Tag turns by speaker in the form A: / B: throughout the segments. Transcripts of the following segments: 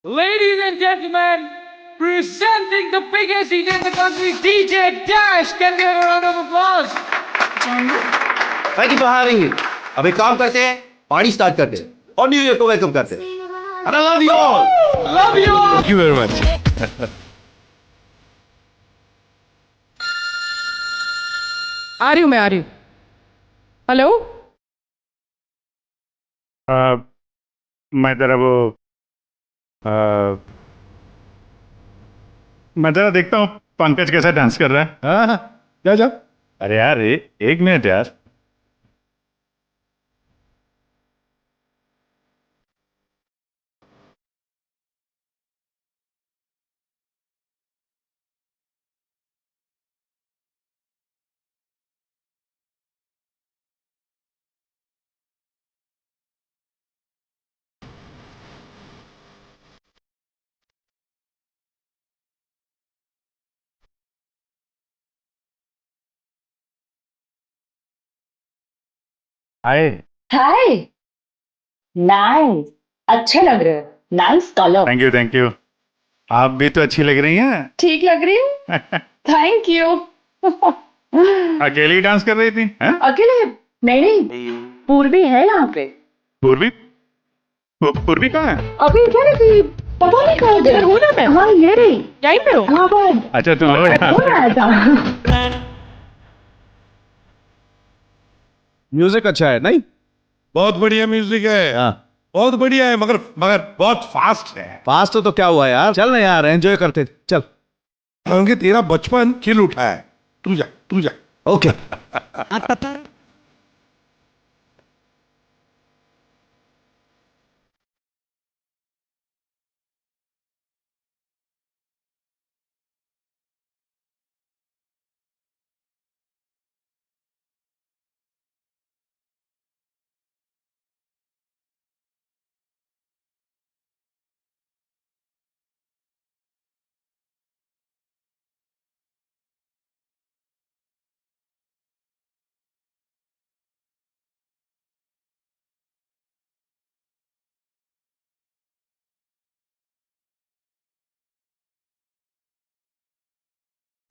A: Ladies and gentlemen, presenting the biggest DJ in the country, DJ Dash. Can we have a round of applause?
B: Thank you for having me. अब एक काम करते हैं, party start करते हैं और new year को welcome करते हैं. And I love you all.
A: Love you all.
C: Thank you very much.
D: आ रही हूँ, मैं आ रही हूँ. हेलो.
C: मैं जरा वो मैं जरा देखता हूँ पंकज कैसा डांस कर रहा है. हाँ, जा जा. अरे यार, एक मिनट यार. हाय.
E: हाय. नाइस. अच्छे लग रहे हो. Nice colour.
C: Thank you. आप भी तो अच्छी लग रही हैं.
E: ठीक लग रही हूँ. Thank you.
C: अकेली डांस कर रही थी? हैं?
E: अकेले नहीं, पूर्वी है यहाँ पे.
C: पूर्वी? पूर्वी कहाँ है?
E: अभी क्या रही? पता नहीं कहाँ गई. हूँ ना मैं. हाँ, ये रही. यहीं पे हो. हाँ बस.
C: अच्छा, तुम हो यहाँ.
E: कौन आया था?
B: म्यूजिक अच्छा है नहीं?
F: बहुत बढ़िया म्यूजिक है.
B: हाँ.
F: बहुत बढ़िया है, मगर मगर बहुत फास्ट है.
B: फास्ट तो क्या हुआ यार? चल ना यार, एंजॉय करते चल.
F: क्योंकि तेरा बचपन खिल उठा है. तू जा.
B: Okay.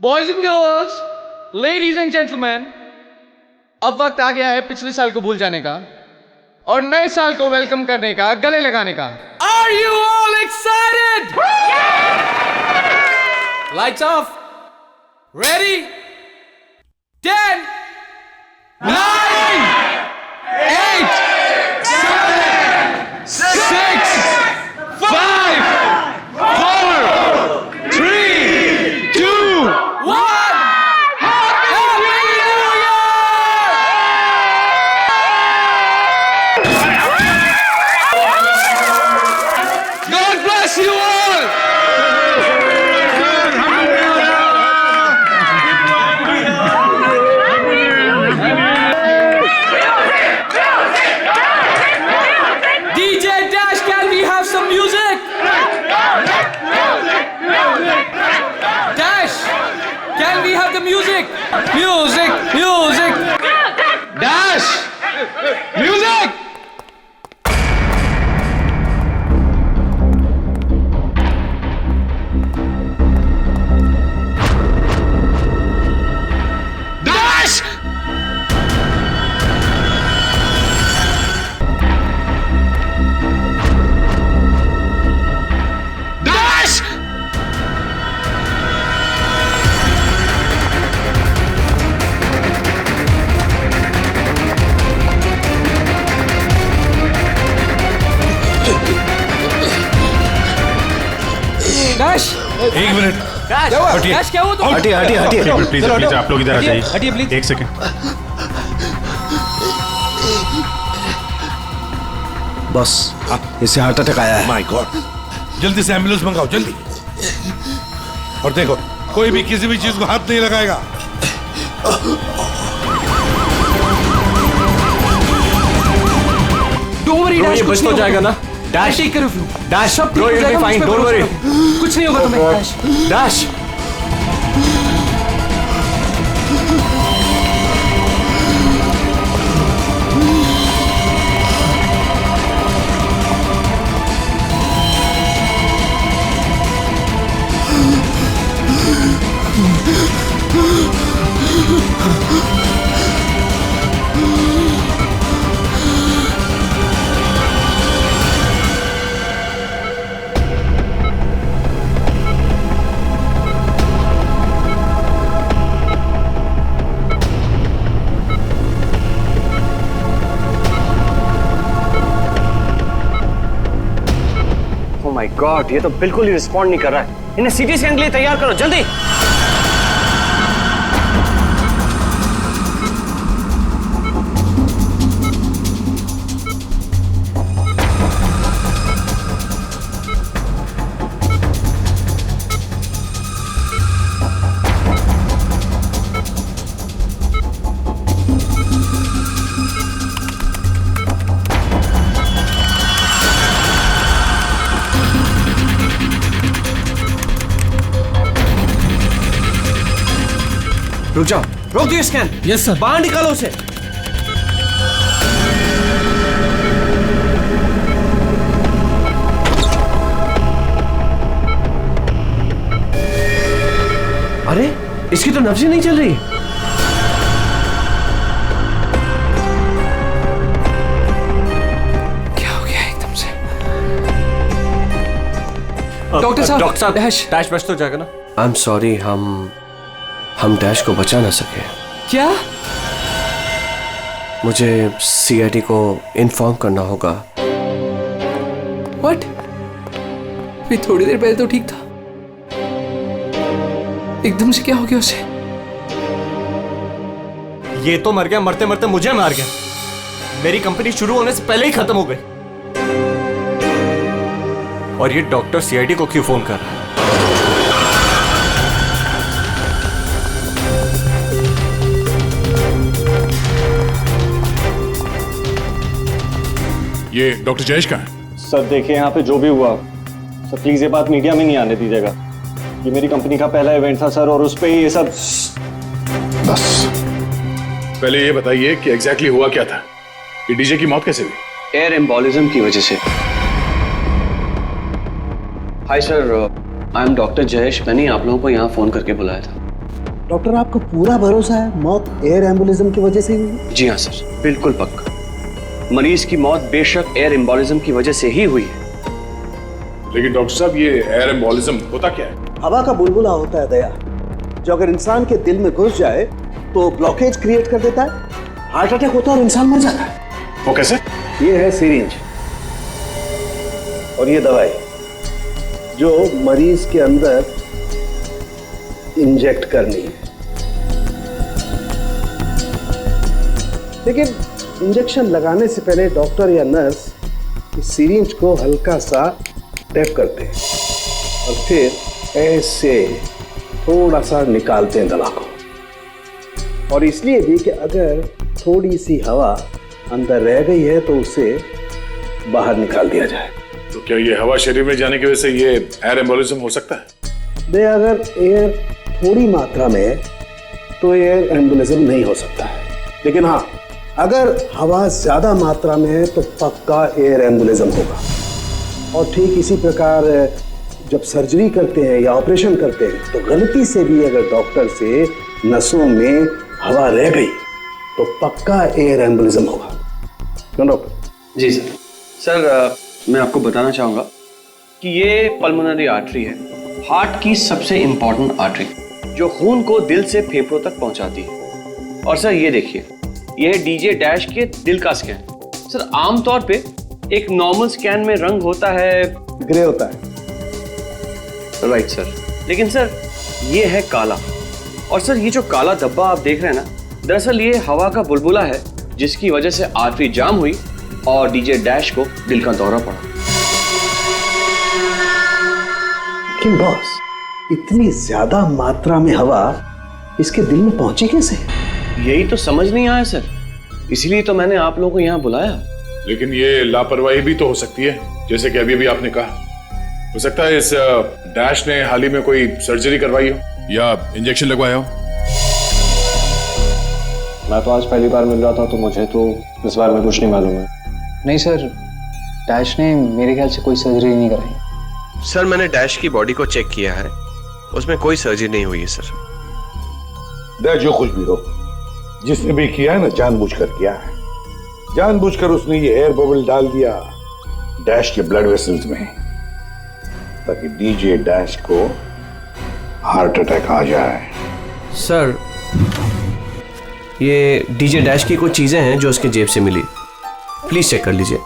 A: Boys and girls, ladies and gentlemen, अब वक्त आ गया है पिछले साल को भूल जाने का और नए साल को वेलकम करने का, गले लगाने का. Are you all excited? Lights off. Ready? 10, 9, 8, 7, 6, 5, 4, 3, 2, 1. Happy New Year! God bless you all! DJ Dash, can we have some music? Dash, can we have the music? Music. Dash, music. Dash. Dash. Dash.
F: एक minute.
C: हटिए.
A: Dash, क्या हुआ तुम?
B: हटिए.
C: Please आप लोग इधर आ जाइए.
A: हटिए प्लीज.
C: एक सेकंड.
B: बस इसे हार्ट अटैक आया है.
F: My God. जल्दी से एम्बुलेंस मंगाओ, जल्दी. और देखो, कोई भी किसी भी चीज को हाथ नहीं लगाएगा.
A: Don't worry, Dash, कुछ नहीं हो जाएगा ना.
B: Dash.
A: Take care of you.
B: Dash.
A: सब ठीक
B: Bro,
A: हो
B: you'll be
A: जाएगा,
B: fine.
A: मुझ पे
B: Don't
A: भरोसा
B: worry.
A: करो. कुछ नहीं होगा तुम्हें. Dash.
B: Dash.
G: माय गॉड, ये तो बिल्कुल ही रिस्पॉन्ड नहीं कर रहा है। इन्हें सीटी स्कैन के लिए तैयार करो जल्दी। रुक जाओ, रोक दियो स्कैन।
A: Yes sir.
G: बाहर निकालो उसे। अरे इसकी तो नब्ज ही नहीं चल रही।
A: क्या हो गया एकदम से?
G: डॉक्टर साहब
A: डैश
G: डैश बच तो जाएगा ना। आई एम सॉरी, हम डैश को बचा ना सके।
A: क्या?
G: मुझे सीआईडी को इन्फॉर्म करना होगा।
A: व्हाट? अभी थोड़ी देर पहले तो ठीक था, एकदम से क्या हो गया उसे?
G: ये तो मर गया, मरते मरते मुझे मार गया। मेरी कंपनी शुरू होने से पहले ही खत्म हो गई। और ये डॉक्टर सीआईडी को क्यों फोन कर रहा है?
C: ये डॉक्टर जयेश का है?
H: सर देखिए, यहाँ पे जो भी हुआ सर, प्लीज ये बात मीडिया में नहीं आने दीजिएगा। ये मेरी कंपनी का पहला इवेंट था सर, और उस पे ही ये सब।
C: बस पहले ये बताइए कि एग्जैक्टली हुआ क्या था? ये डीजे की मौत कैसे हुई?
G: एयर एम्बोलिज्म की वजह से। Hi sir, I am doctor Jayesh. मैंने आप लोगों को यहाँ फोन करके बुलाया था।
I: डॉक्टर, आपको पूरा भरोसा है मौत एयर एम्बुलिज्म की वजह से हुई?
G: जी हाँ सर, बिल्कुल पक्का। मरीज की मौत बेशक एयर एम्बोलिज्म की वजह से ही हुई है।
C: लेकिन डॉक्टर साहब, ये एयर एम्बोलिज्म होता क्या है?
I: हवा का बुलबुला होता है दया, जो अगर इंसान के दिल में घुस जाए तो ब्लॉकेज क्रिएट कर देता है, हार्ट अटैक होता है और इंसान मर जाता है।
C: वो कैसे?
I: ये है सिरिंज, और ये दवाई जो मरीज के अंदर इंजेक्ट करनी है। लेकिन इंजेक्शन लगाने से पहले डॉक्टर या नर्स इस सिरिंज को हल्का सा टैप करते हैं और फिर ऐसे थोड़ा सा निकालते हैं दवा को। और इसलिए भी कि अगर थोड़ी सी हवा अंदर रह गई है तो उसे बाहर निकाल दिया जाए।
C: तो क्या ये हवा शरीर में जाने की वजह से ये एयर एम्बोलिज्म हो सकता है?
I: दे अगर एयर थोड़ी मात्रा में है तो एयर एम्बुलिज्म नहीं हो सकता है, लेकिन हाँ, अगर हवा ज्यादा मात्रा में है तो पक्का एयर एम्बुलिज्म होगा। और ठीक इसी प्रकार जब सर्जरी करते हैं या ऑपरेशन करते हैं तो गलती से भी अगर डॉक्टर से नसों में हवा रह गई तो पक्का एयर एम्बुलिज्म होगा। क्यों डॉक्टर?
G: जी सर। सर, मैं आपको बताना चाहूँगा कि ये पल्मोनरी आर्टरी है, हार्ट की सबसे इंपॉर्टेंट आर्टरी, जो खून को दिल से फेफड़ों तक पहुँचाती है। और सर ये देखिए, ये है डीजे डैश के दिल का स्कैन। सर, आमतौर पे एक नॉर्मल स्कैन में रंग होता है,
I: ग्रे होता है।
G: राइट सर, लेकिन सर ये है काला। और सर ये जो काला धब्बा आप देख रहे हैं ना, दरअसल ये हवा का बुलबुला है, जिसकी वजह से आर्टरी जाम हुई और डीजे डैश को दिल का दौरा पड़ा।
I: लेकिन बॉस, इतनी ज्यादा मात्रा में हवा इसके दिल में पहुंची कैसे?
G: यही तो समझ नहीं आया सर, इसीलिए तो मैंने आप लोगों को यहाँ बुलाया।
C: लेकिन ये लापरवाही भी तो हो सकती है, जैसे कि अभी अभी आपने कहा। हो सकता है इस डैश ने हाल ही में कोई सर्जरी करवाई हो या इंजेक्शन लगवाया हो।
H: मैं तो आज पहली बार मिल रहा था, तो मुझे तो इस बारे में कुछ नहीं मालूम है।
J: नहीं सर, डैश ने मेरे ख्याल से कोई सर्जरी नहीं कराई।
G: सर, मैंने डैश की बॉडी को चेक किया है, उसमें कोई सर्जरी नहीं हुई है सर।
F: जो कुछ भी हो, जिसने भी किया है ना, जानबूझकर किया है। जानबूझकर उसने ये एयर बबल डाल दिया डैश के ब्लड वेसल्स में, ताकि डीजे डैश को हार्ट अटैक आ जाए।
G: सर, ये डीजे डैश की कुछ चीजें हैं जो उसके जेब से मिली, प्लीज चेक कर लीजिए।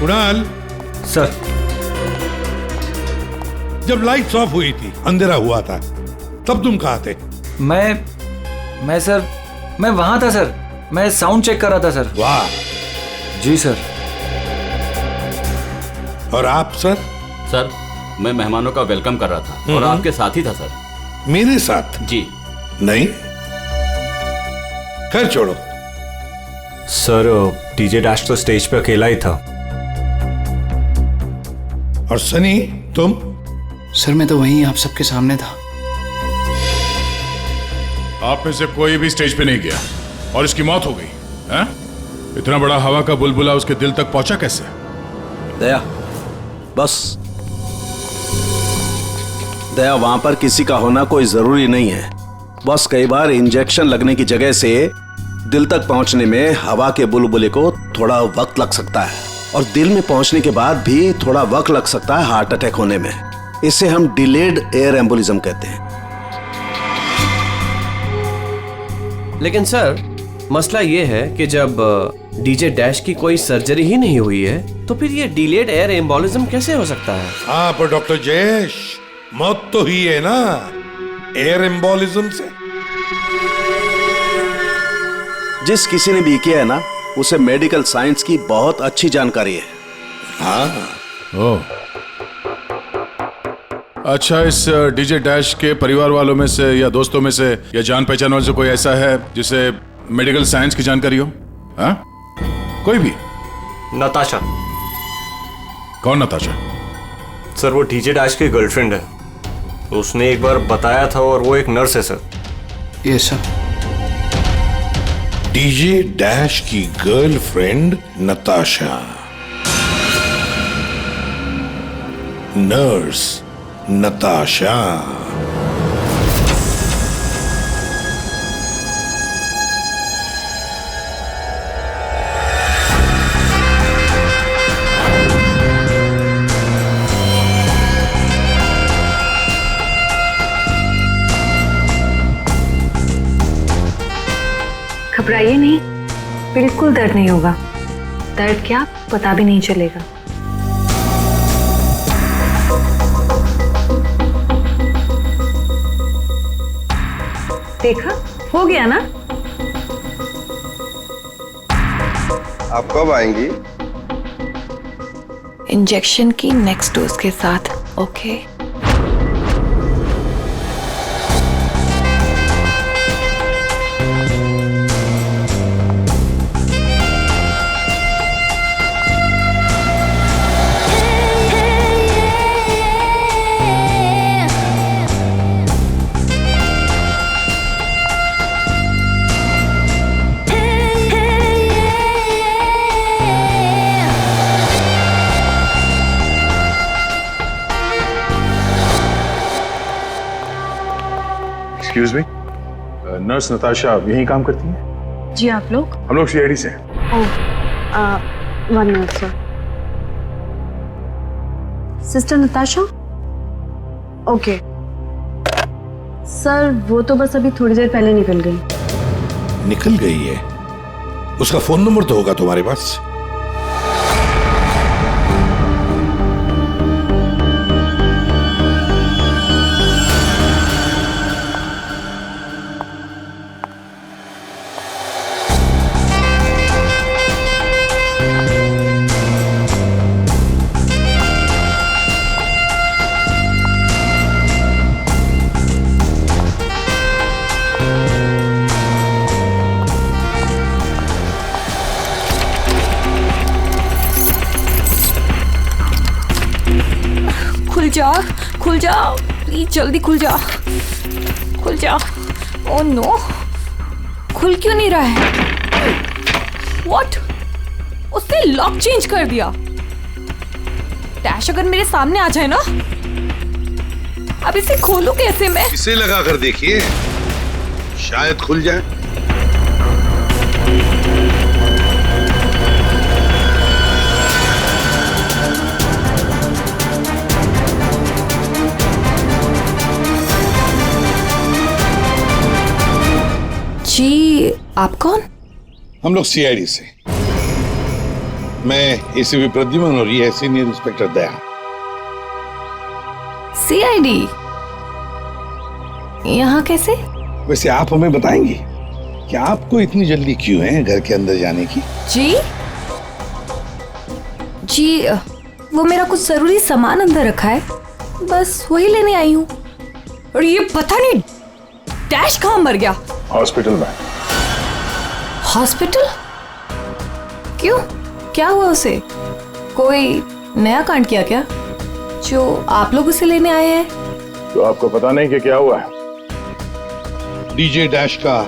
F: कुणाल,
H: सर।
F: जब लाइट्स ऑफ हुई थी, अंधेरा हुआ था, तब तुम कहाँ थे?
H: मैं सर, मैं वहां था सर। मैं साउंड चेक कर रहा था सर।
F: वाह।
H: जी सर।
F: और आप सर?
K: सर, मैं मेहमानों का वेलकम कर रहा था और आपके साथ ही था सर।
F: मेरे साथ?
K: जी
F: नहीं, खैर छोड़ो।
H: सर, डीजे डैश तो स्टेज पे अकेला ही था।
F: और सनी, तुम?
J: सर मैं तो वहीं आप सबके सामने था।
C: आप में से कोई भी स्टेज पे नहीं गया और इसकी मौत हो गई है? इतना बड़ा हवा का बुलबुला उसके दिल तक पहुंचा कैसे?
I: दया, बस दया, वहां पर किसी का होना कोई जरूरी नहीं है। बस कई बार इंजेक्शन लगने की जगह से दिल तक पहुंचने में हवा के बुलबुले को थोड़ा वक्त लग सकता है, और दिल में पहुंचने के बाद भी थोड़ा वक्त लग सकता है हार्ट अटैक होने में। इसे हम डिलेड एयर एम्बोलिज्म कहते हैं।
G: लेकिन सर, मसला ये है कि जब डीजे डैश की कोई सर्जरी ही नहीं हुई है तो फिर ये डिलेड एयर एम्बोलिज्म कैसे हो सकता है?
F: हाँ, पर डॉक्टर जयेश, मौत तो हुई है ना एयर एम्बोलिज्म से।
I: जिस किसी ने भी किया है ना, उसे मेडिकल साइंस की बहुत अच्छी जानकारी है।
F: हाँ।
C: ओह, अच्छा, इस डीजे डैश के परिवार वालों में से या दोस्तों में से या जान पहचान वाले से कोई ऐसा है जिसे मेडिकल साइंस की जानकारी हो? हाँ, कोई भी?
H: नताशा।
C: कौन नताशा?
H: सर, वो डीजे डैश की गर्लफ्रेंड है। उसने एक बार बताया था और वो एक नर्स है सर।
J: ये सर।
F: डीजे डैश की गर्लफ्रेंड नताशा, नर्स नताशा।
L: घबराइए नहीं, बिल्कुल दर्द नहीं होगा। दर्द क्या, पता भी नहीं चलेगा। देखा, हो गया ना?
M: आप कब आएंगी?
L: इंजेक्शन की नेक्स्ट डोज के साथ। Okay.
C: Excuse me, nurse Natasha यहीं काम करती है?
L: जी, आप लोग?
C: हम लोग सीआईडी से हैं।
L: One minute sir. Sister Natasha? Okay sir, वो तो बस अभी थोड़ी देर पहले निकल गई।
F: निकल गई है? उसका फोन नंबर तो होगा तुम्हारे पास?
L: खुल जा प्लीज, जल्दी खुल जा, खुल जा। ओह नो, खुल क्यों नहीं रहा है? व्हाट? उसने लॉक चेंज कर दिया। डैश अगर मेरे सामने आ जाए ना, अब इसे खोलूं कैसे मैं?
F: इसे लगा कर देखिए, शायद खुल जाए।
L: जी, आप कौन?
F: हम लोग सीआईडी से। मैं एसीपी प्रद्युमन और ये है सीनियर इंस्पेक्टर दया।
L: सीआईडी यहाँ कैसे?
F: वैसे आप हमें बताएंगी कि आपको इतनी जल्दी क्यों है घर के अंदर जाने की?
L: जी वो मेरा कुछ जरूरी सामान अंदर रखा है, बस वही लेने आई हूँ। और ये पता नहीं डैश कहाँ मर गया?
C: हॉस्पिटल में।
L: हॉस्पिटल? क्यों, क्या हुआ उसे? कोई नया कांड किया क्या जो आप लोग उसे लेने आए हैं?
C: तो आपको पता नहीं कि क्या हुआ है?
F: डीजे डैश का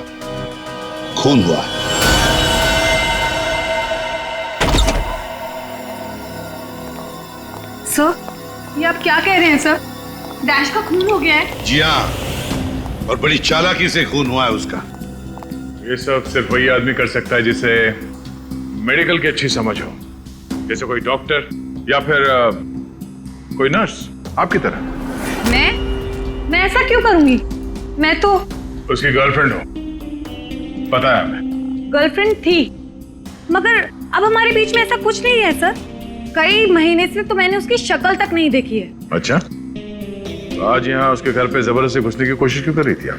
F: खून हुआ।
D: सर, ये आप क्या कह रहे हैं सर? डैश का खून हो गया है?
F: जी हाँ, और बड़ी चालाकी से खून हुआ है उसका।
C: ये सब सिर्फ वही आदमी कर सकता है जिसे मेडिकल की अच्छी समझ हो, जैसे कोई डॉक्टर या फिर कोई नर्स आपकी तरह।
D: मैं ऐसा क्यों करूंगी? मैं तो
C: उसकी गर्लफ्रेंड हो, पता है हमें।
D: गर्लफ्रेंड थी, मगर अब हमारे बीच में ऐसा कुछ नहीं है सर। कई महीने से तो मैंने उसकी शक्ल तक नहीं देखी है।
C: अच्छा, तो आज यहाँ उसके घर पे जबरदस्ती घुसने की कोशिश क्यों कर रही थी आप?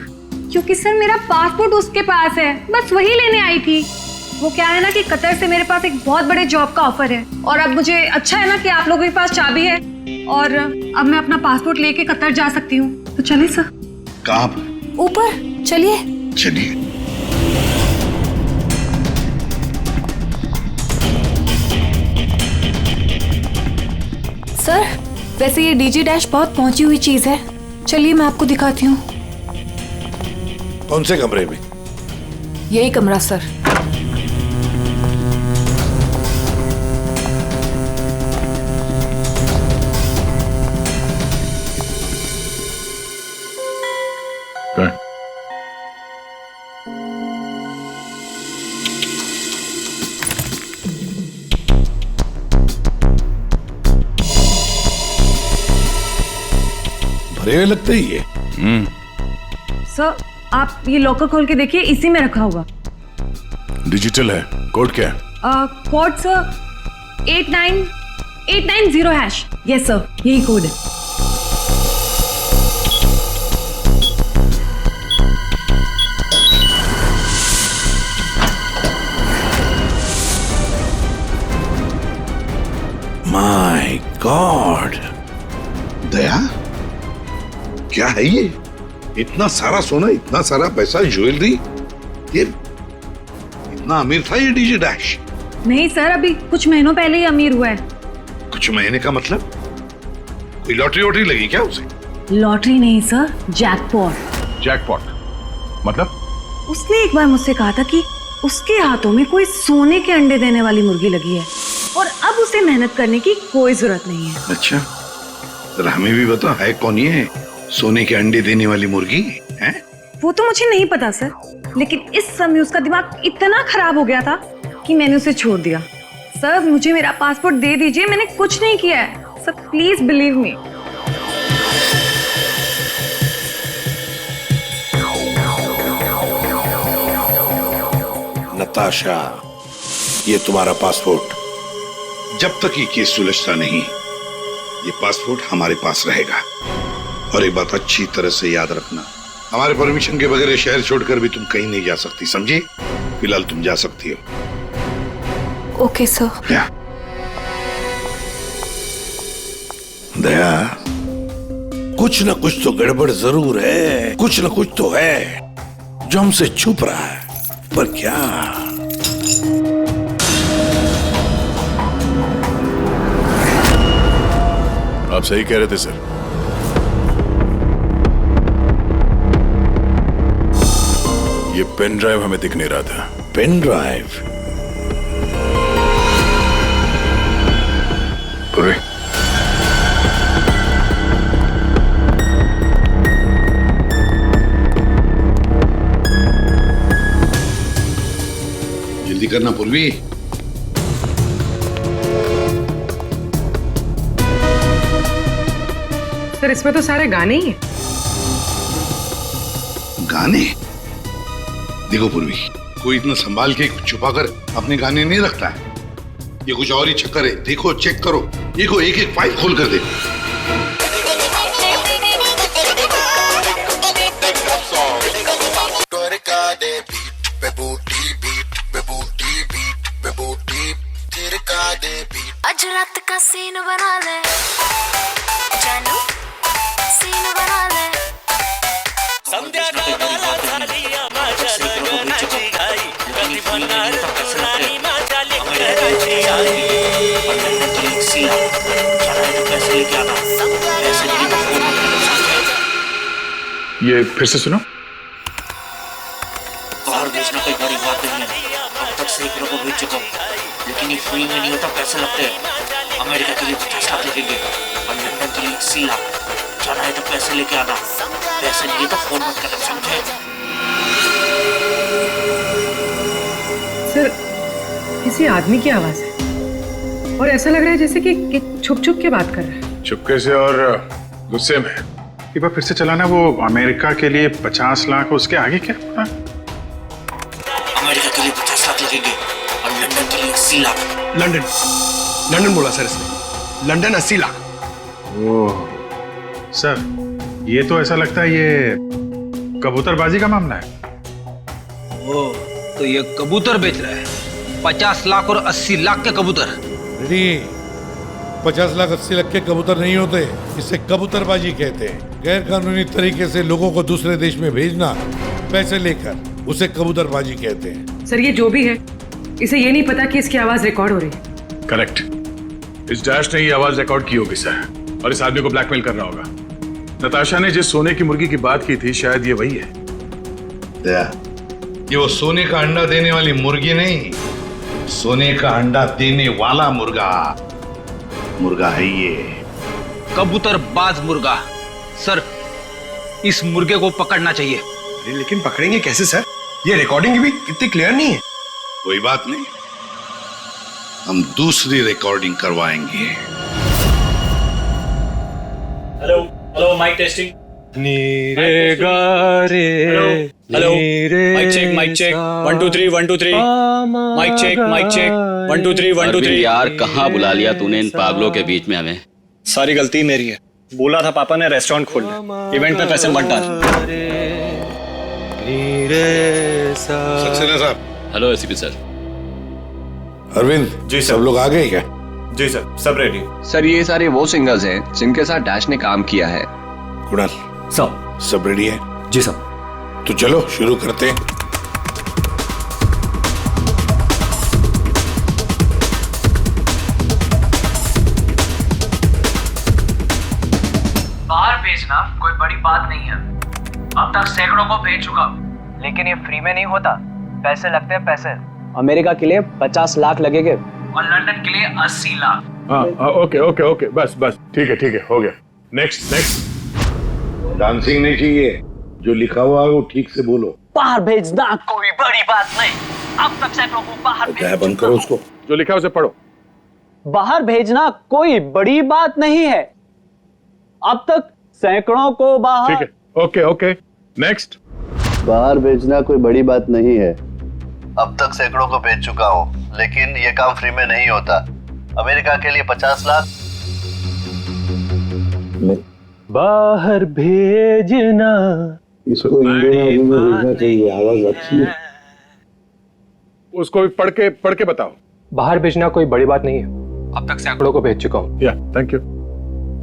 D: क्योंकि सर मेरा पासपोर्ट उसके पास है, बस वही लेने आई थी। वो क्या है ना कि कतर से मेरे पास एक बहुत बड़े जॉब का ऑफर है, और अब मुझे अच्छा है ना कि आप लोगों के पास चाबी है, और अब मैं अपना पासपोर्ट लेके कतर जा सकती हूँ। तो चलिए सर।
F: कहाँ?
L: ऊपर चलिए।
F: चलिए।
L: सर, वैसे ये डीजे डैश बहुत पहुंची हुई चीज है, चलिए मैं आपको दिखाती हूँ।
F: कौन से कमरे में?
L: यही कमरा सर।
F: भरे हुए लगते ही है।
D: सर, आप ये लॉकर खोल के देखिए, इसी में रखा होगा।
C: डिजिटल है। कोड क्या है?
D: Code sir 89890#। यस सर, यही कोड है।
F: माय गॉड, दया, क्या है ये? इतना सारा सोना, इतना सारा पैसा, ज्वेलरी, ये इतना अमीर था ये डीजे डैश?
D: नहीं सर, अभी कुछ महीनों पहले ही अमीर हुआ है।
F: कुछ महीने का मतलब? कोई लॉटरी वॉटरी लगी क्या उसे?
D: लॉटरी नहीं सर, जैकपॉट।
C: जैकपॉट मतलब?
D: उसने एक बार मुझसे कहा था कि उसके हाथों में कोई सोने के अंडे देने वाली मुर्गी लगी है, और अब उसे मेहनत करने की कोई जरूरत नहीं है।
F: अच्छा, जरा हमें भी बता, है कौन ये सोने के अंडे देने वाली मुर्गी है?
D: वो तो मुझे नहीं पता सर, लेकिन इस समय उसका दिमाग इतना खराब हो गया था कि मैंने उसे छोड़ दिया। सर, मुझे मेरा पासपोर्ट दे दीजिए, मैंने कुछ नहीं किया है sir, please believe me.
F: Natasha, ये तुम्हारा पासपोर्ट, जब तक ये केस सुलझता नहीं, ये पासपोर्ट हमारे पास रहेगा। और एक बात अच्छी तरह से याद रखना, हमारे परमिशन के बगैर शहर छोड़कर भी तुम कहीं नहीं जा सकती, समझी? फिलहाल तुम जा सकती हो।
L: Okay sir.
F: दया, कुछ ना कुछ तो गड़बड़ जरूर है, कुछ ना कुछ तो है जो हमसे छुप रहा है, पर क्या?
C: आप सही कह रहे थे सर। ये पेन ड्राइव हमें दिख नहीं रहा था।
F: Pen drive?
C: पूरे
F: जल्दी करना पूर्वी।
D: सर, इसमें तो सारे गाने ही हैं।
F: गाने? देखो पूर्वी, कोई इतना संभाल के छुपाकर अपने गाने नहीं रखता है। ये कुछ और ही चक्कर है। देखो, चेक करो, देखो एक एक फाइल खोल कर देखो।
N: आज रात का सीन बना ले जानू, सीन बना ले। संध्या गावाला झाली माझ्या लग्नाची घाई, कधी बनणार राणी माझ्या लेकराची आई।
C: ये फिर से सुनो।
O: बाहर भेजना कोई बड़ी बात नहीं है, अब तक सैकड़ों को भेज चुका हूँ, लेकिन ये फ्री में नहीं होता, पैसे लगते हैं। अमेरिका के लिए 50 लाख लगेंगे और लंदन के लिए 80 लाख। जाना है तो पैसे लेके आना, पैसे नहीं है तो फोन मत करना, समझे?
P: सर, किसी आदमी की आवाज है और ऐसा लग रहा है जैसे कि छुप छुप के बात कर रहा है।
C: चुपके से और गुस्से में। एक बार फिर से चलाना। वो अमेरिका के लिए 50 लाख, उसके आगे क्या?
O: अमेरिका के लिए 50 लाख लगेंगे और लंदन के लिए 80 लाख।
Q: लंदन बोला सर इसने, लंदन 80 लाख।
C: ओह सर, ये तो ऐसा लगता है ये कबूतरबाजी का मामला है।
R: ओह, तो ये कबूतर बेच रहा है, 50 लाख और 80 लाख के कबूतर।
S: 50 लाख 80 लाख के कबूतर नहीं होते, इसे कबूतरबाजी कहते हैं। गैर कानूनी तरीके से लोगों को दूसरे देश में भेजना पैसे लेकर, उसे कबूतरबाजी कहते हैं।
P: सर, ये जो भी है, इसे ये नहीं पता कि इसकी आवाज रिकॉर्ड हो रही है।
C: करेक्ट। इस डैश ने ये आवाज रिकॉर्ड की होगी सर, और इस आदमी को ब्लैकमेल कर रहा होगा। नताशा ने जिस सोने की मुर्गी की बात की थी, शायद ये वही है।
F: ये वो सोने का अंडा देने वाली मुर्गी नहीं, सोने का अंडा देने वाला मुर्गा है ये।
R: कबूतरबाज मुर्गा। सर, इस मुर्गे को पकड़ना चाहिए।
Q: लेकिन पकड़ेंगे कैसे सर? ये रिकॉर्डिंग भी इतनी क्लियर नहीं है।
F: कोई बात नहीं, हम दूसरी रिकॉर्डिंग करवाएंगे।
H: Hello hello, mic testing. नीरे गारे,
G: hello, mic check, mic check, 1 2 3 1 2 3, mic check 1 2 3 1 2 3।
K: यार कहाँ बुला लिया तूने इन पागलों के बीच में हमें?
H: सारी गलती मेरी है। बोला था पापा ने रेस्टोरेंट खोलना, इवेंट पे पैसे मत डाल।
F: सक्सेना साहब।
K: Hello ACP sir.
F: Arvind
Q: ji sir.
F: सब लोग आ गए क्या?
Q: जी सर, सब रेडी।
G: सर, ये सारे वो सिंगर्स हैं जिनके साथ डैश ने काम किया है।
F: कुणाल, सब रेडी है?
Q: जी सर।
F: तो चलो शुरू करते हैं।
O: बाहर भेजना कोई बड़ी बात नहीं है, अब तक सैकड़ों को भेज चुका हूँ, लेकिन ये फ्री में नहीं होता, पैसे लगते हैं, पैसे।
G: अमेरिका के लिए 50 लाख लगेंगे
O: और लंदन के लिए 80 लाख।
C: हाँ, ओके ओके ओके, बस बस, ठीक है, हो गया। Next next.
F: डांसिंग नहीं चाहिए, जो लिखा हुआ है वो ठीक से बोलो।
O: बाहर भेजना कोई बड़ी बात नहीं, अब तक सैकड़ों को बाहर भेज
F: बंद करो उसको।
C: जो लिखा है उसे पढ़ो।
G: बाहर भेजना कोई बड़ी बात नहीं है, अब तक सैकड़ों को बाहर।
C: ठीक है, ओके ओके, नेक्स्ट।
M: बाहर भेजना कोई बड़ी बात नहीं है, अब तक सैकड़ों को भेज चुका हूँ, लेकिन ये काम फ्री में नहीं होता। अमेरिका के लिए 50 लाख।
H: बाहर भेजना,
F: इसको इंडियन में भेजना चाहिए, आवाज अच्छी है।
C: उसको भी पढ़ के बताओ।
J: बाहर भेजना कोई बड़ी बात नहीं है, अब तक सैकड़ों को भेज चुका हूँ।
C: या थैंक यू।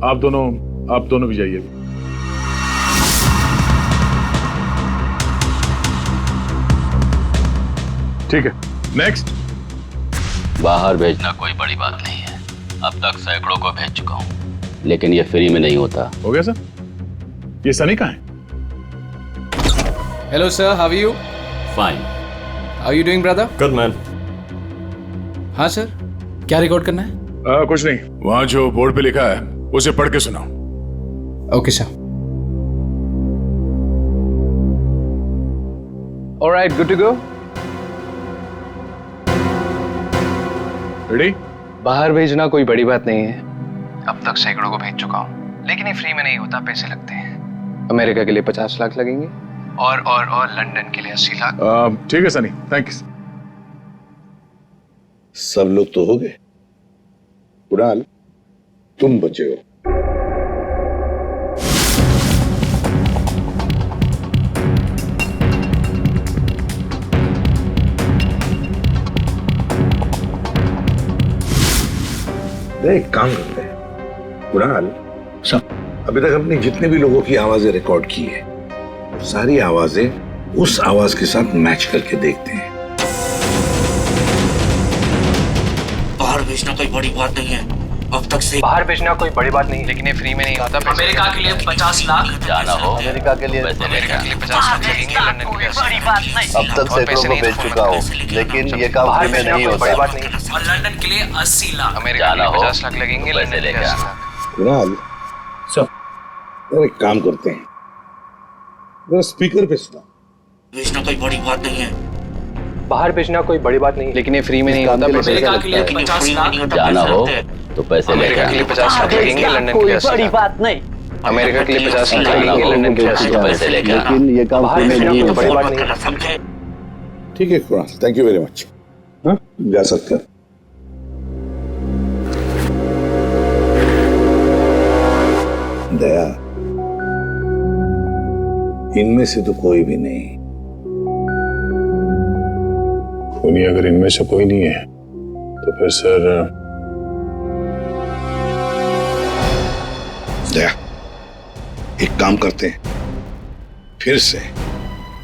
C: आप दोनों भी जाइए। ठीक है, नेक्स्ट।
K: बाहर भेजना कोई बड़ी बात नहीं है, अब तक सैकड़ों को भेज चुका हूँ, लेकिन ये फ्री में नहीं होता।
C: हो गया सर? ये सनी कहाँ है?
A: Hello sir, how are you?
K: Fine.
A: How are you doing brother?
H: Good man.
A: हाँ सर, क्या रिकॉर्ड करना है?
C: कुछ नहीं, वहां जो बोर्ड पे लिखा है उसे पढ़ के सुनाओ।
A: Okay sir.
G: Alright, good to go.
C: Ready?
J: बाहर भेजना कोई बड़ी बात नहीं है, अब तक सैकड़ों को भेज चुका हूँ, लेकिन ये फ्री में नहीं होता, पैसे लगते हैं। अमेरिका के लिए 50 लाख लगेंगे और लंदन के लिए 80 लाख।
C: ठीक है सनी, थैंक्स।
F: सब लोग तो हो गए? कुणाल, तुम बचे हो। एक काम करते हैं कुणाल, अभी तक हमने जितने भी लोगों की आवाजें रिकॉर्ड की है, सारी आवाजें उस आवाज के साथ मैच करके देखते हैं।
O: बाहर भेजना कोई बड़ी बात नहीं है। अब तक से
J: बाहर भेजना कोई बड़ी बात नहीं, लेकिन ये फ्री में नहीं होता।
O: अमेरिका के लिए 50 लाख
K: जाना हो अमेरिका के लिए
J: अमेरिका के लिए 50 लाख लगेंगे, लंदन के लिए 80 लाख।
M: अब तक सैकड़ों को बेच चुका हूँ, लेकिन ये काम फ्री में नहीं होता।
J: बड़ी बात नहीं।
O: और लंदन के लिए 80 लाख।
J: अमेरिका के लिए 50 लाख लगेंगे, लंदन के लिए 80 लाख।
F: कुणाल, एक काम करते हैं, जरा स्पीकर पे सुना।
O: भेजना कोई बड़ी बात नहीं है।
J: बाहर भेजना कोई बड़ी बात नहीं, लेकिन ये फ्री में नहीं होता।
O: अमेरिका के लिए 50 लाख
K: जाना हो तो पैसे
J: अमेरिका के लिए 50 लाख लगेंगे, लंदन के लिए 80 लाख।
E: बात नहीं।
J: अमेरिका के लिए 50 लाख लगेंगे, लंदन के लिए 80 लाख।
K: पैसे लेके आना।
M: लेकिन ये काम फ्री में नहीं
J: कोई बड़ी
M: होता।
J: बात नहीं।
O: समझे?
F: ठीक है Kunal, thank you very much. हाँ, जा सकते हैं। दया, इनमें से तो कोई भी नहीं।
C: नहीं, अगर इनमें से कोई नहीं है तो फिर सर
F: दया, एक काम करते हैं, फिर से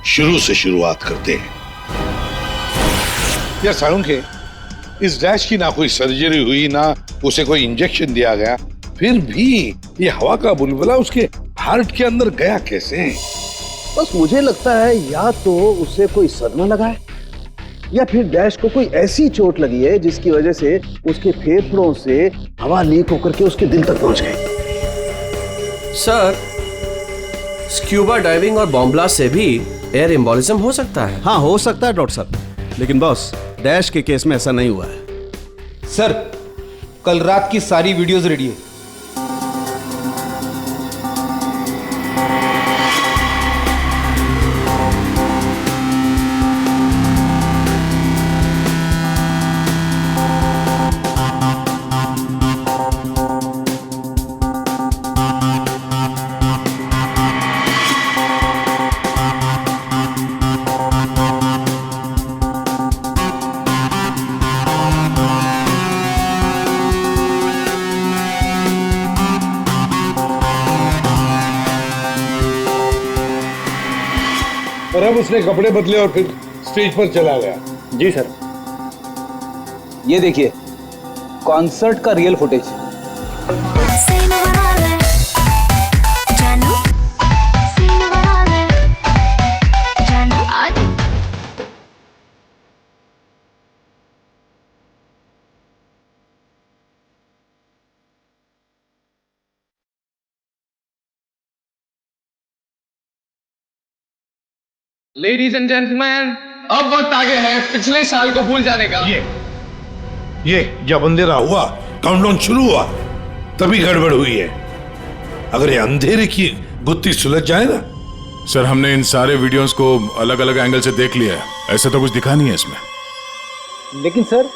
F: शुरू से शुरुआत करते हैं। यार सालुंखे, इस डैश की ना कोई सर्जरी हुई, ना उसे कोई इंजेक्शन दिया गया, फिर भी ये हवा का बुलबुला उसके हार्ट के अंदर गया कैसे?
I: बस मुझे लगता है या तो उसे कोई सदमा लगा है, या फिर डैश को कोई ऐसी चोट लगी है जिसकी वजह से उसके फेफड़ों से हवा लीक होकर के उसके दिल तक पहुंच गई।
G: सर, स्क्यूबा डाइविंग और बॉम्ब ब्लास्ट से भी एयर एम्बोलिज्म हो सकता है।
I: हाँ, हो सकता है डॉक्टर साहब, लेकिन बॉस, डैश के केस में ऐसा नहीं हुआ है।
R: सर, कल रात की सारी वीडियोस रेडी है।
F: और अब उसने कपड़े बदले और फिर स्टेज पर चला गया।
R: जी सर, ये देखिए कॉन्सर्ट का real footage.
A: Ladies and gentleman, अब वक्त आ गया है पिछले साल को भूल जाने का।
F: ये जब अंधेरा हुआ, काउंटडाउन शुरू हुआ, तभी गड़बड़ हुई है। अगर ये अंधेरे की गुत्थी सुलझ जाए ना।
C: सर, हमने इन सारे वीडियोस को अलग अलग एंगल से देख लिया है, ऐसे तो कुछ दिखा नहीं है इसमें।
R: लेकिन सर,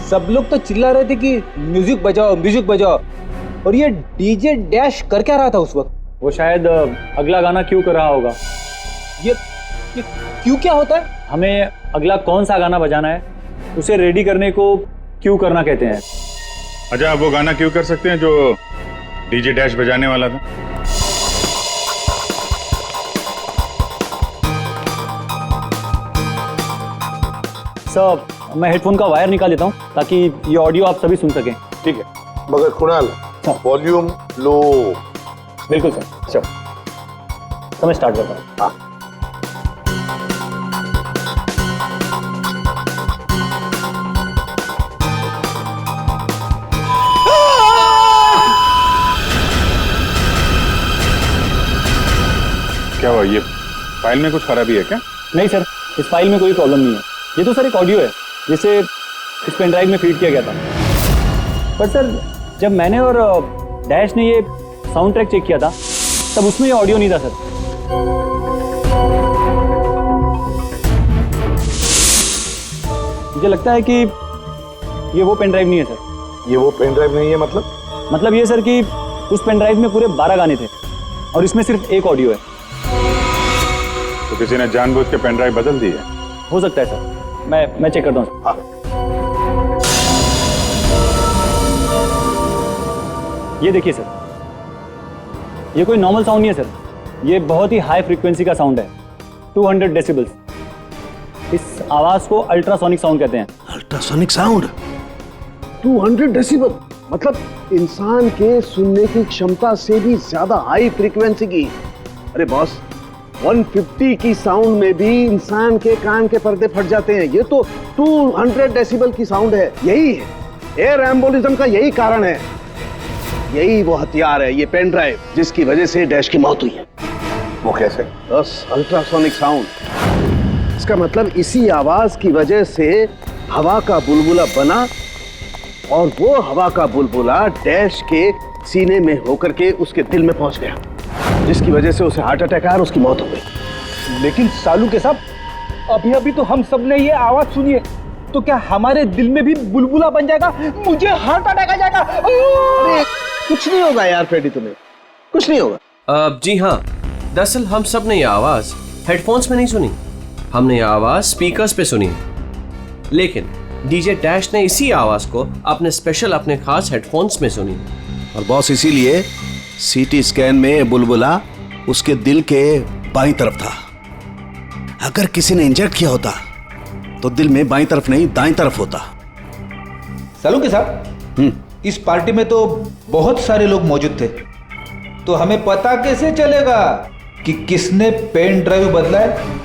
R: सब लोग तो चिल्ला रहे थे कि म्यूजिक बजाओ म्यूजिक बजाओ, और ये डीजे डैश कर क्या रहा था उस वक्त?
H: वो शायद अगला गाना क्यों कर रहा होगा।
R: ये क्यों क्या होता है?
H: हमें अगला कौन सा गाना बजाना है, उसे रेडी करने को क्यों करना कहते हैं।
C: अच्छा, आप वो गाना क्यों कर सकते हैं जो डीजे डैश बजाने वाला था?
H: सर, मैं हेडफोन का वायर निकाल देता हूँ ताकि ये ऑडियो आप सभी सुन सकें।
F: ठीक है, मगर कुणाल, वॉल्यूम लो।
H: बिल्कुल सर, चलो तो मैं स्टार्ट करता हूँ।
F: हाँ।
C: क्या हुआ, ये फाइल में कुछ खराबी है क्या?
H: नहीं सर, इस फाइल में कोई प्रॉब्लम नहीं है। ये तो सर एक ऑडियो है जिसे इस पेन ड्राइव में फीड किया गया था। पर सर, जब मैंने और डैश ने ये साउंड ट्रैक चेक किया था तब उसमें ये ऑडियो नहीं था सर। मुझे लगता है कि ये वो पेन ड्राइव नहीं है सर।
F: ये वो पेन ड्राइव नहीं है
H: मतलब ये सर कि उस पेन ड्राइव में पूरे 12 गाने थे और इसमें सिर्फ एक ऑडियो है।
F: तो किसी ने जानबूझ के पेन ड्राइव बदल दी है?
H: हो सकता है सर, मैं चेक करता हूँ। हाँ। ये देखिए सर, ये कोई नॉर्मल साउंड नहीं है सर, ये बहुत ही हाई फ्रीक्वेंसी का साउंड है, 200 डेसिबल्स। इस आवाज को अल्ट्रासोनिक साउंड कहते हैं।
I: अल्ट्रासोनिक साउंड 200 डेसिबल, मतलब इंसान के सुनने की क्षमता से भी ज्यादा हाई फ्रीक्वेंसी की। अरे बॉस, 150 की साउंड में भी इंसान के कान के पर्दे फट जाते हैं, ये तो 200 डेसिबल की साउंड है। यही है एयर एम्बोलिज्म का, यही कारण है, यही वो हथियार है, ये पेन ड्राइव जिसकी वजह से डैश की मौत हुई है।
F: वो कैसे?
I: बस अल्ट्रासोनिक साउंड। इसका मतलब इसी आवाज की वजह से हवा का बुलबुला बना और वो हवा का बुलबुला डैश के सीने में होकर के उसके दिल में पहुंच गया, जिसकी वजह से उसे हार्ट अटैक आया और उसकी मौत हो गई।
R: लेकिन सालू के साहब, अभी तो हम सब ने ये आवाज सुनी है, तो क्या हमारे दिल में भी बुलबुला बन जाएगा? मुझे हार्ट अटैक आ जाएगा।
I: अरे कुछ नहीं होगा यार फ्रेडी, तुम्हें कुछ नहीं होगा।
G: जी हाँ, दरअसल हम सब ने ये आवाज हेडफोन्स में नहीं सुनी, हमने ये आवाज स्पीकर्स पे सुनी। लेकिन डीजे डैश ने इसी आवाज को अपने खास हेडफोन्स में सुनी।
I: और बॉस, इसीलिए सीटी स्कैन में बुलबुला उसके दिल के बाईं तरफ था। अगर किसी ने इंजेक्ट किया होता तो दिल में बाईं तरफ नहीं दाईं तरफ होता।
R: सालू के साहब, इस पार्टी में तो बहुत सारे लोग मौजूद थे, तो हमें पता कैसे चलेगा कि किसने पेन ड्राइव बदला है?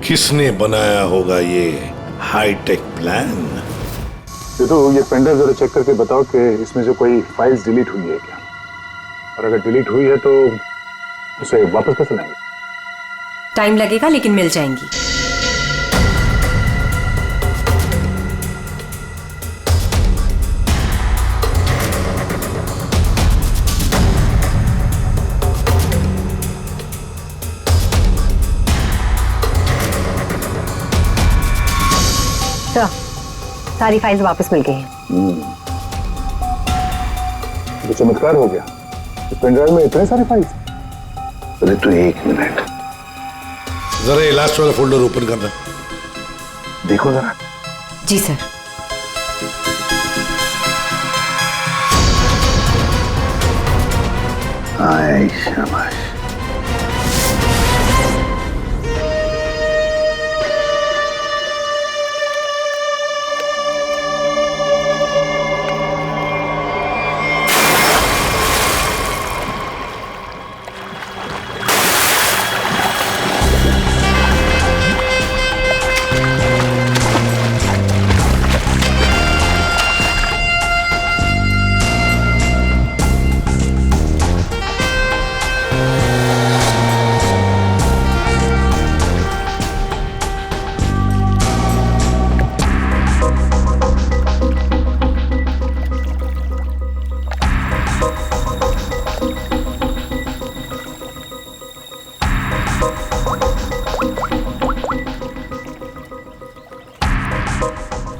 S: किसने बनाया होगा ये हाईटेक प्लान?
F: ये पेन ड्राइव जरा चेक करके बताओ कि इसमें से कोई फाइल्स डिलीट हुई है क्या, और अगर डिलीट हुई है तो उसे वापस कैसे लाएंगे?
T: टाइम लगेगा लेकिन मिल जाएंगी।
U: सारी फाइल्स वापस मिल गई हैं।
F: तो चमत्कार हो गया, इस पेन ड्राइव में इतने सारे फाइल्स। अरे तू एक मिनट
S: जरा ये लास्ट वाला फोल्डर ओपन करना।
F: देखो जरा।
T: जी सर।
F: हाय शाबाश।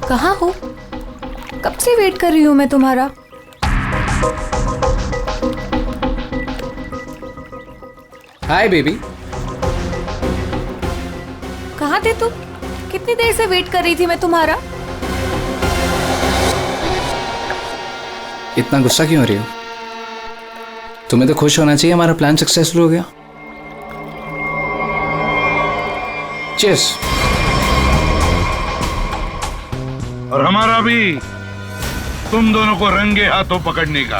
L: कहाँ हो? कब से वेट कर रही हूँ मैं तुम्हारा।
A: Hi baby.
L: कहाँ थे तुम? कितनी देर से वेट कर रही थी मैं तुम्हारा।
J: इतना गुस्सा क्यों हो रही हो? तुम्हें तो खुश होना चाहिए, हमारा प्लान सक्सेसफुल हो गया। चीयर्स।
F: और हमारा भी तुम दोनों को रंगे हाथों पकड़ने का।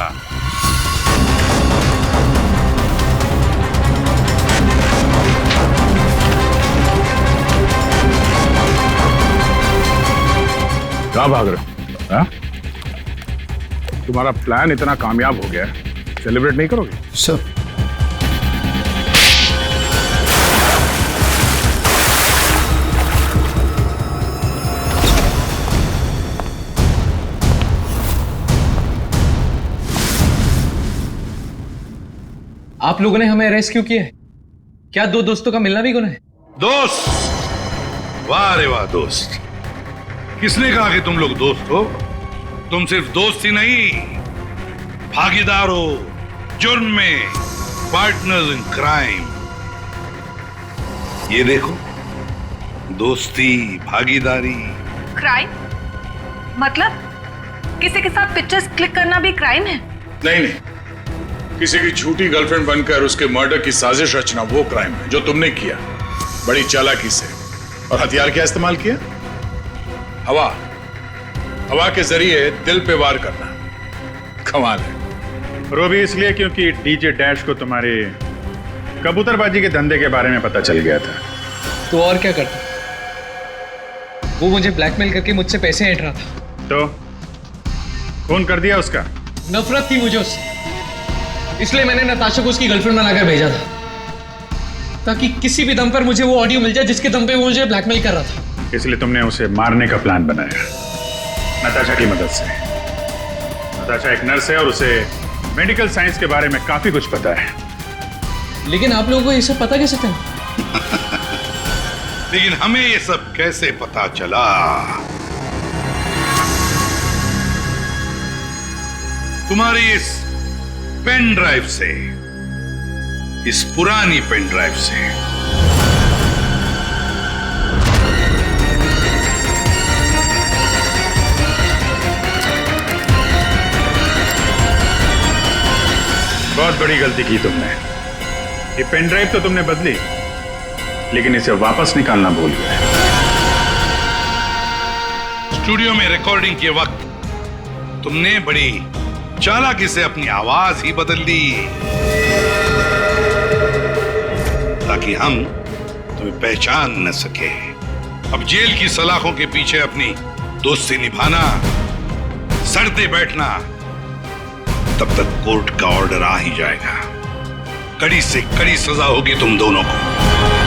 C: कहाँ भाग रहे हो? हाँ? तुम्हारा प्लान इतना कामयाब हो गया, सेलिब्रेट नहीं करोगे?
J: सर
A: आप लोगों ने हमें अरेस्ट क्यों किया है? क्या दो दोस्तों का मिलना भी गुनाह है?
S: दोस्त? वाह रे वाह दोस्त,
F: किसने कहा कि तुम लोग दोस्त हो? तुम सिर्फ दोस्ती नहीं, भागीदार हो जुर्म में, पार्टनर्स इन क्राइम। ये देखो, दोस्ती, भागीदारी।
D: क्राइम मतलब किसी के साथ पिक्चर्स क्लिक करना भी क्राइम है?
C: नहीं नहीं, किसी की झूठी गर्लफ्रेंड बनकर उसके मर्डर की साजिश रचना वो क्राइम है जो तुमने किया, बड़ी चालाकी से। और हथियार क्या इस्तेमाल किया? हवा। हवा के जरिए दिल पे वार करना। कमाल है।
B: वो भी इसलिए क्योंकि डीजे डैश को तुम्हारे कबूतरबाजी के धंधे के बारे में पता चल गया था।
J: तो और क्या करता? वो मुझे ब्लैकमेल करके मुझसे पैसे ऐंठ रहा था।
B: तो खून कर दिया उसका?
J: नफरत थी मुझे उससे, इसलिए मैंने नताशा को उसकी गर्लफ्रेंड बनाकर भेजा था, ताकि किसी भी दम पर मुझे वो ऑडियो मिल जाए जिसके दम पे वो मुझे ब्लैकमेल कर रहा था।
B: इसलिए तुमने उसे मारने का प्लान बनाया नताशा की मदद से। नताशा एक नर्स है और उसे मेडिकल साइंस के बारे में काफी कुछ पता है।
J: लेकिन आप लोगों को ये सब पता कैसे था?
F: लेकिन हमें ये सब कैसे पता चला? तुम्हारी इस पेन ड्राइव से, इस पुरानी पेन ड्राइव से।
B: बहुत बड़ी गलती की तुमने। ये पेन ड्राइव तो तुमने बदली, लेकिन इसे वापस निकालना भूल गए।
F: स्टूडियो में रिकॉर्डिंग के वक्त तुमने बड़ी चालाकी से अपनी आवाज ही बदल दी, ताकि हम तुम्हें पहचान न सके। अब जेल की सलाखों के पीछे अपनी दोस्ती निभाना, सड़ते बैठना, तब तक कोर्ट का ऑर्डर आ ही जाएगा। कड़ी से कड़ी सजा होगी तुम दोनों को।